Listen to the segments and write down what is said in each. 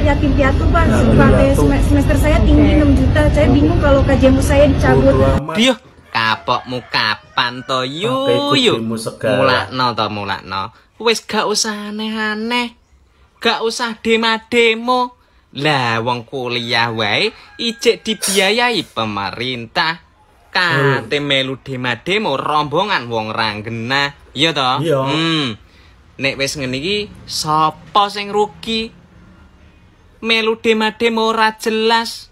yatim piatu Pak. Semester saya tinggi 6 juta. Saya bingung kalau KJMU saya dicabut. Dia kapokmu kapan to yu? Mulakno. Wis gak usah aneh-aneh. Gak usah demo. Lah wong kuliah wae ijek dibiayai pemerintah. Kate melu demo rombongan wong ranggena. Iya to? Iya. Nek wis ngene iki sapa sing rugi? Melu demo ora jelas.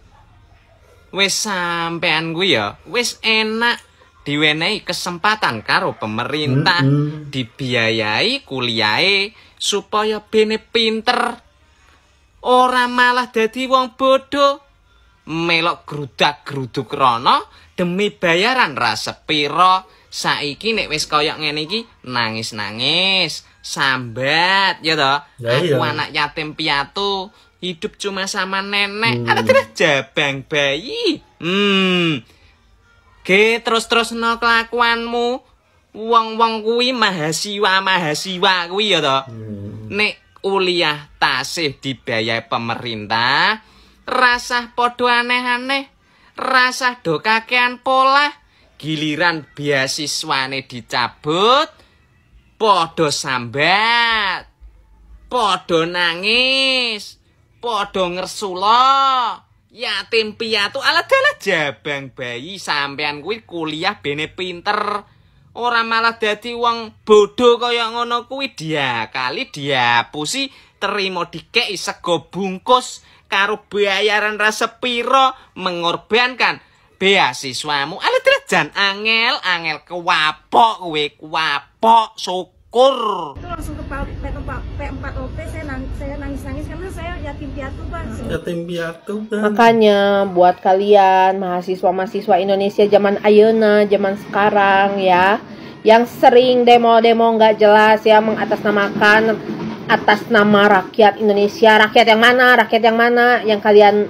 Wis sampean kuwi ya wis enak diwenehi kesempatan karo pemerintah dibiayai kuliahe supaya bene pinter. Ora malah dadi wong bodoh. Melok grudak-gruduk rono demi bayaran ra sepiro. Saiki nek wis kaya ngene iki nangis-nangis, sambat ya toh. Aku anak yatim piatu, hidup cuma sama nenek. Ada terus jabang bayi. Ge terus no kelakuanmu. Wong-wong kuwi mahasiswa kuwi ya toh. Nek kuliah tasih dibayar pemerintah, rasah podo aneh-aneh, rasah do kakean pola. Giliran beasiswane dicabut, podo sambat, podo nangis, podo ngersula, yatim piatu ala-ala jabang bayi. Sampean kuwi kuliah bene pinter, ora malah dadi wong bodoh kaya ngono kuwi. Diakali diapusi, terima dikeki sego bungkus karo bayaran ra sepiro, mengorbankan beasiswamu. Ale jan angel kewapok kowe, kewapok syukur. Itu langsung ke P4OP. Saya nangis-nangis karena saya yatim piatu Pak. Yatim piatu kan. Makanya buat kalian mahasiswa-mahasiswa Indonesia zaman ayeuna, zaman sekarang ya, yang sering demo-demo nggak jelas ya, mengatasnamakan atas nama rakyat Indonesia. Rakyat yang mana yang kalian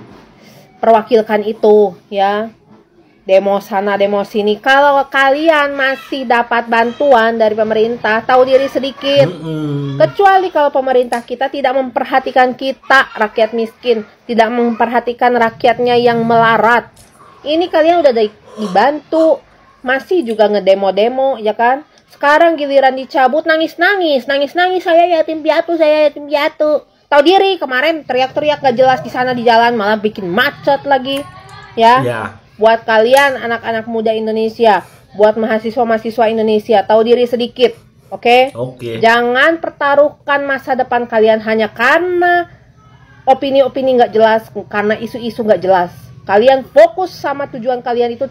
perwakilkan itu ya. Demo sana, demo sini. Kalau kalian masih dapat bantuan dari pemerintah, tahu diri sedikit. Kecuali kalau pemerintah kita tidak memperhatikan kita, rakyat miskin, tidak memperhatikan rakyatnya yang melarat. Ini kalian udah dibantu, masih juga ngedemo-demo, ya kan? Sekarang giliran dicabut, nangis-nangis, saya yatim piatu. Tahu diri, kemarin teriak-teriak gak jelas di sana di jalan, malah bikin macet lagi, ya. Buat kalian anak-anak muda Indonesia, buat mahasiswa-mahasiswa Indonesia, tahu diri sedikit, oke? Jangan pertaruhkan masa depan kalian hanya karena opini-opini nggak jelas, karena isu-isu nggak jelas. Kalian fokus sama tujuan kalian itu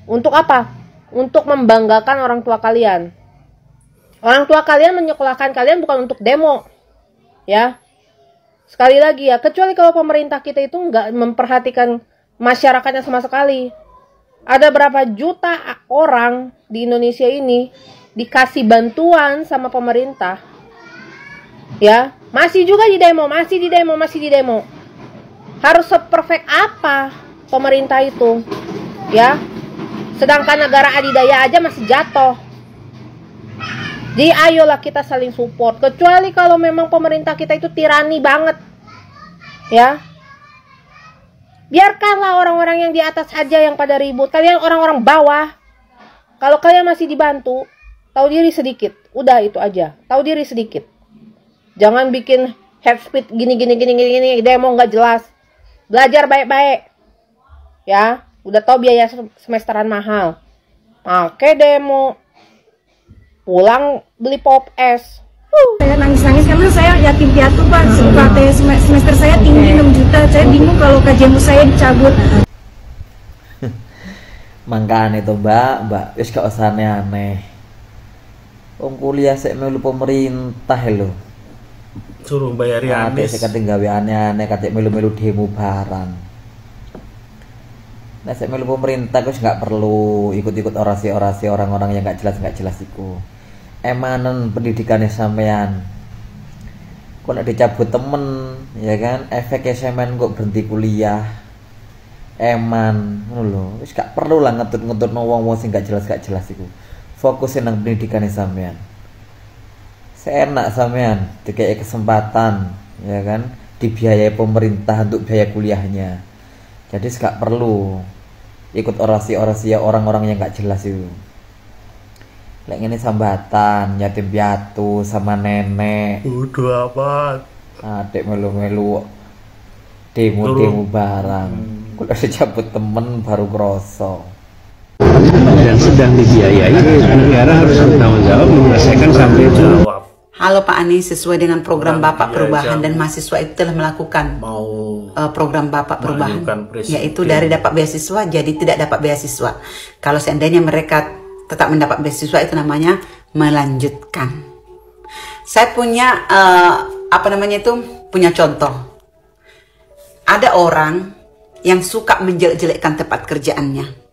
untuk apa? Untuk membanggakan orang tua kalian. Orang tua kalian menyekolahkan kalian bukan untuk demo, ya. Sekali lagi ya, kecuali kalau pemerintah kita itu nggak memperhatikan masyarakatnya sama sekali. Ada berapa juta orang di Indonesia ini dikasih bantuan sama pemerintah, ya, masih juga di demo. Harus seperfect apa pemerintah itu, ya? Sedangkan negara adidaya aja masih jatuh. Jadi ayolah kita saling support. Kecuali kalau memang pemerintah kita itu tirani banget, ya. Biarkanlah orang-orang yang di atas aja yang pada ribut. Kalian orang-orang bawah, kalau kalian masih dibantu, tahu diri sedikit. Udah itu aja, tahu diri sedikit. Jangan bikin head speed gini, demo nggak jelas. Belajar baik-baik, ya. Udah tahu biaya semesteran mahal, pakai demo, pulang beli pop es. Saya nangis-nangis karena saya yatim piatu Pak. Semester saya tinggi 6 juta. Saya bingung kalau KJMU saya dicabut. Mangkane to Mbak, wis gak usah aneh-aneh. Wong kuliah sik melu pemerintah lho. Suruh bayari Anies. Sik kate gawe aneh-aneh, kate melu-melu demo barang. Nek sik melu pemerintah wis gak perlu ikut-ikut orasi-orasi orang-orang yang gak jelas iku. Emanan pendidikannya sampean. Kok nek dicabut temen, ya kan? Efeknya sampean kok berhenti kuliah. Eman, ngono lho. Wis gak perlu lah ngetut-ngetutno wong-wong sing gak jelas iku. Fokusin nang pendidikannya sampean. Seenak sampean dikei kesempatan, ya kan? dibiayai pemerintah untuk biaya kuliahnya. Jadi nggak perlu ikut orasi-orasi orang-orang yang nggak jelas itu. Lek ini sambatan yatim piatu sama nenek. Udah apa? Adek melu-melu demo-demo barang. Kalau dicabut temen baru kroso. Dan sedang dibiayai, negara harus bertanggung jawab menyelesaikan sampai itu. Halo Pak Anies, sesuai dengan program Bapak Iya, Perubahan Jam. dan mahasiswa itu telah melakukan Mau program Bapak Perubahan, Majukan presiden. yaitu dari dapat beasiswa jadi tidak dapat beasiswa. Kalau seandainya mereka tetap mendapat beasiswa, itu namanya melanjutkan. Saya punya punya contoh. Ada orang yang suka menjelek-jelekkan tempat kerjaannya.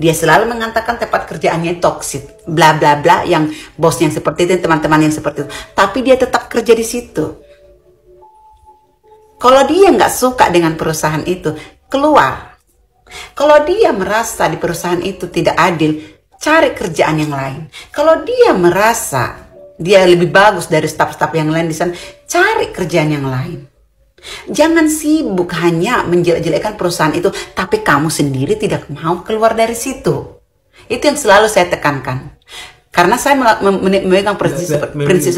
Dia selalu mengatakan tempat kerjaannya toksik, bla bla bla, yang bosnya yang seperti itu, teman-teman yang seperti itu. Tapi dia tetap kerja di situ. Kalau dia nggak suka dengan perusahaan itu, keluar. Kalau dia merasa di perusahaan itu tidak adil, cari kerjaan yang lain. Kalau dia merasa dia lebih bagus dari staf-staf yang lain di sana, cari kerjaan yang lain. Jangan sibuk hanya menjelek-jelekkan perusahaan itu, tapi kamu sendiri tidak mau keluar dari situ. Itu yang selalu saya tekankan. Karena saya memegang prinsip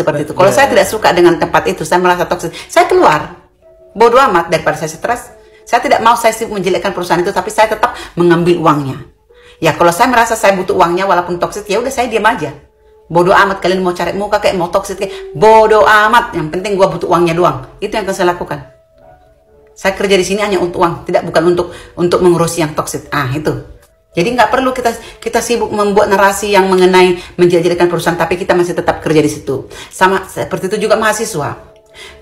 seperti itu. Kalau saya tidak suka dengan tempat itu, saya merasa toksik, saya keluar. Bodoh amat, daripada saya stres. Saya tidak mau saya sibuk menjelekkan perusahaan itu, tapi saya tetap mengambil uangnya. Ya kalau saya merasa saya butuh uangnya walaupun toksik, ya udah saya diam aja. Bodoh amat, kalian mau cari muka kayak mau toksik kayak bodoh amat, yang penting gua butuh uangnya doang. Itu yang akan saya lakukan. Saya kerja di sini hanya untuk uang, bukan untuk mengurusi yang toksik. Itu. Jadi nggak perlu kita sibuk membuat narasi yang mengenai menjelek-jelekan perusahaan, tapi kita masih tetap kerja di situ. Sama seperti itu juga mahasiswa.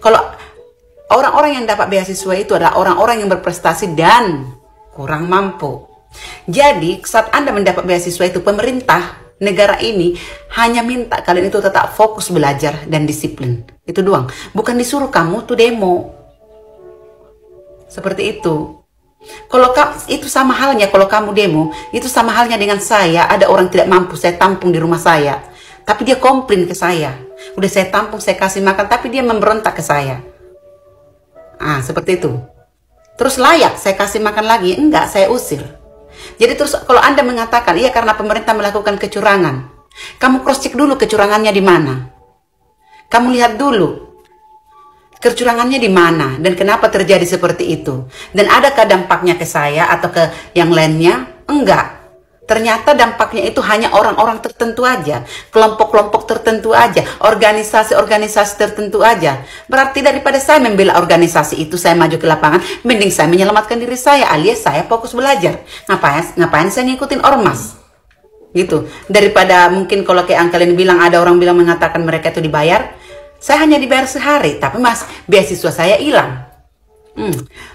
Kalau orang-orang yang dapat beasiswa itu adalah orang-orang yang berprestasi dan kurang mampu. Jadi saat Anda mendapat beasiswa itu, pemerintah negara ini hanya minta kalian itu tetap fokus belajar dan disiplin. Itu doang. Bukan disuruh kamu tuh demo. Seperti itu. Kalau itu sama halnya, kalau kamu demo, itu sama halnya dengan saya. Ada orang tidak mampu, saya tampung di rumah saya. Tapi dia komplain ke saya. Udah saya tampung, saya kasih makan, tapi dia memberontak ke saya. Seperti itu. Terus layak saya kasih makan lagi? Enggak, saya usir. Jadi terus kalau Anda mengatakan, iya karena pemerintah melakukan kecurangan. Kamu cross check dulu kecurangannya di mana. Kamu lihat dulu kecurangannya di mana dan kenapa terjadi seperti itu. Dan adakah dampaknya ke saya atau ke yang lainnya? Enggak. Ternyata dampaknya itu hanya orang-orang tertentu aja, kelompok-kelompok tertentu aja, organisasi-organisasi tertentu aja. Berarti daripada saya membela organisasi itu, saya maju ke lapangan, mending saya menyelamatkan diri saya, alias saya fokus belajar. Ngapain saya ngikutin ormas? Gitu. Daripada mungkin kalau kayak kalian bilang, ada orang bilang mengatakan mereka itu dibayar, saya hanya dibayar sehari, tapi beasiswa saya hilang.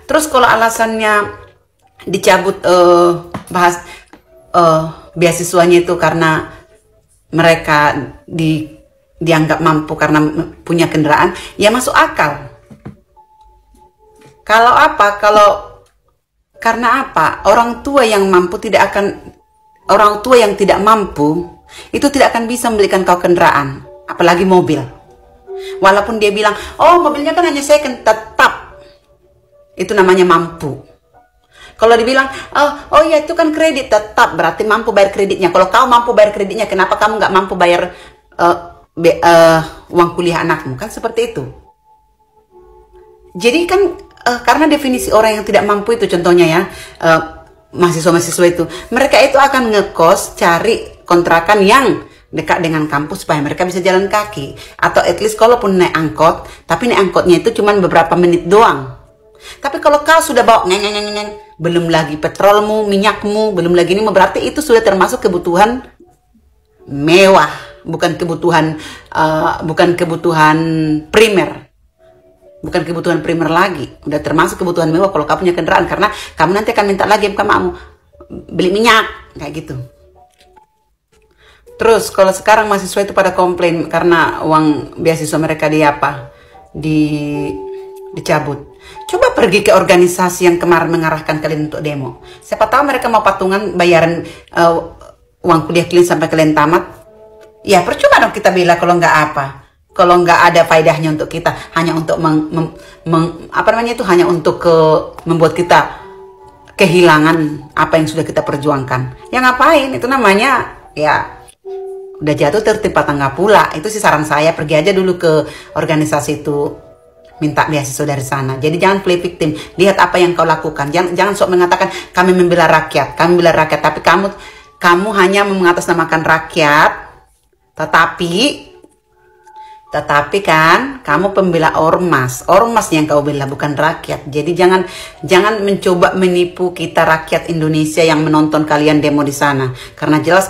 Terus kalau alasannya dicabut beasiswanya itu karena mereka dianggap mampu karena punya kendaraan, ya masuk akal. Karena apa? Orang tua yang tidak mampu itu tidak akan bisa membelikan kau kendaraan, apalagi mobil. Walaupun dia bilang, oh mobilnya kan hanya second, tetap itu namanya mampu. Kalau dibilang, oh ya itu kan kredit, tetap berarti mampu bayar kreditnya. Kalau kau mampu bayar kreditnya, kenapa kamu nggak mampu bayar uang kuliah anakmu? Kan seperti itu. Jadi kan karena definisi orang yang tidak mampu itu, contohnya ya, mahasiswa-mahasiswa itu, mereka itu akan ngekos cari kontrakan yang dekat dengan kampus supaya mereka bisa jalan kaki, atau at least kalaupun naik angkot, tapi naik angkotnya itu cuma beberapa menit doang. Tapi kalau kau sudah bawa belum lagi petrolmu, minyakmu, belum lagi ini, berarti itu sudah termasuk kebutuhan mewah, bukan kebutuhan primer. Bukan kebutuhan primer lagi, udah termasuk kebutuhan mewah kalau kamu punya kendaraan, karena kamu nanti akan minta lagi ke kamu beli minyak kayak gitu. Terus kalau sekarang mahasiswa itu pada komplain karena uang beasiswa mereka dicabut. Coba pergi ke organisasi yang kemarin mengarahkan kalian untuk demo. Siapa tahu mereka mau patungan bayaran uang kuliah kalian sampai kalian tamat. Ya percuma dong kita bela kalau nggak apa. kalau nggak ada faedahnya untuk kita, hanya untuk hanya untuk membuat kita kehilangan apa yang sudah kita perjuangkan. Ya ngapain? Itu namanya ya udah jatuh tertimpa tangga pula. Itu sih saran saya, pergi aja dulu ke organisasi itu, minta beasiswa dari sana. Jadi jangan play victim, lihat apa yang kau lakukan. Jangan sok mengatakan kami membela rakyat, tapi kamu hanya mengatasnamakan rakyat, tetapi kan kamu pembela ormas yang kau bela, bukan rakyat. Jadi jangan mencoba menipu kita rakyat Indonesia yang menonton kalian demo di sana, karena jelas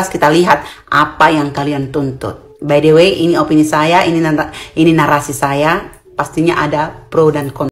kita lihat apa yang kalian tuntut. By the way, ini opini saya, ini narasi saya, pastinya ada pro dan kontra.